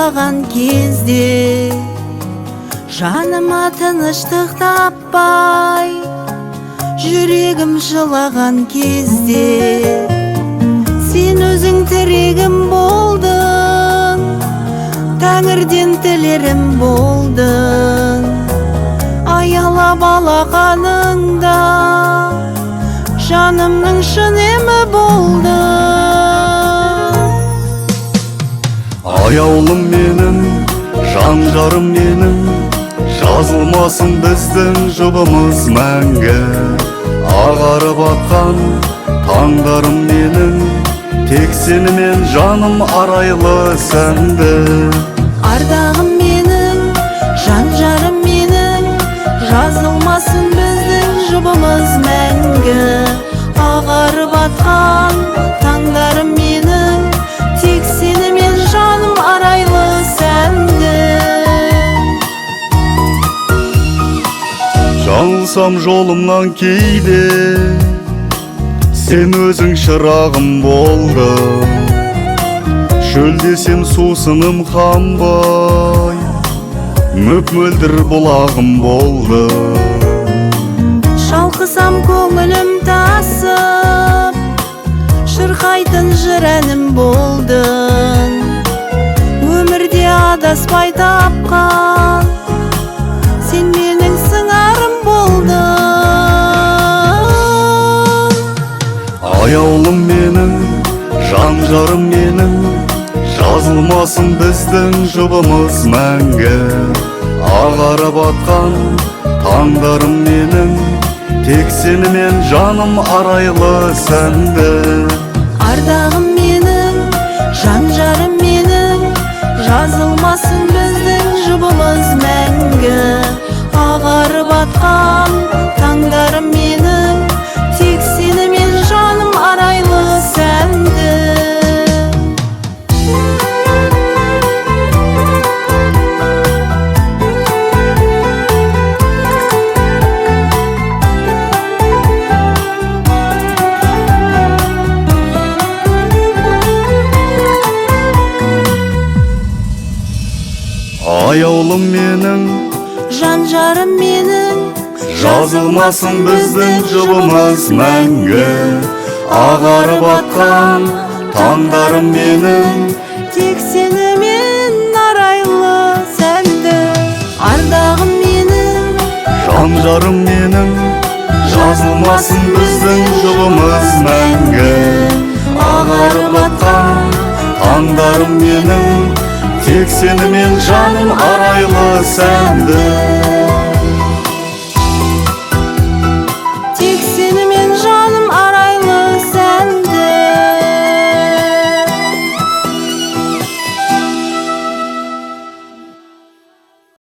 жылаған кезде, жаныма тыныштық таппай, жүрегім жылаған кезде, сен өзің тірегім болдың, тәңірден тілерім болдың. Аялап алақаныңда жанымның шын емі болды. Аяулым менің, жан жарым менің, жазылмасын біздің жұбымыз мәңгі. Ағарып атқан таңдарым менің, тек сенімен жаным арайлы сәнді. Ардағым менің, жан жарым менің, жазылмасын біздің жұбымыз мәңгі. Ағарып атқан таңдарым менің, тек сенімен жаным арайлы сәнді. Жаңылсам жолымнан кейде, сен өзің шырағым болды. Шөлдесем сусыным қанбай, мөп-мөлдір бұлағым болды. Шалқысам көңілім тасып, шырқайтын жыр әнім болдың. Өмірде адаспай тапқан, сен менің сыңарым болдың. Аяулым менің, жан жарым менің, жазылмасын біздің жұбымыз мәңгі. Ағарып атқан таңдарым менің, тек сенімен жаным арайлы сәнді. Ардағым менің, жан жарым менің, жазылмасын біздің жұбымыз мәңгі. Ағарып атқан таңдарым менің, тек сенімен жаным арайлы сәнді. Аяулым менің, жан жарым менің, жазылмасын біздің жұбымыз мәңгі. Ағарып атқан таңдарым менің, тек сенімен арайлы сәнді. Ардағым менің, жан жарым менің, жазылмасын біздің жұбымыз мәңгі. Ағарып атқан таңдарым менің, тек сенімен жаным арайлы сәнді.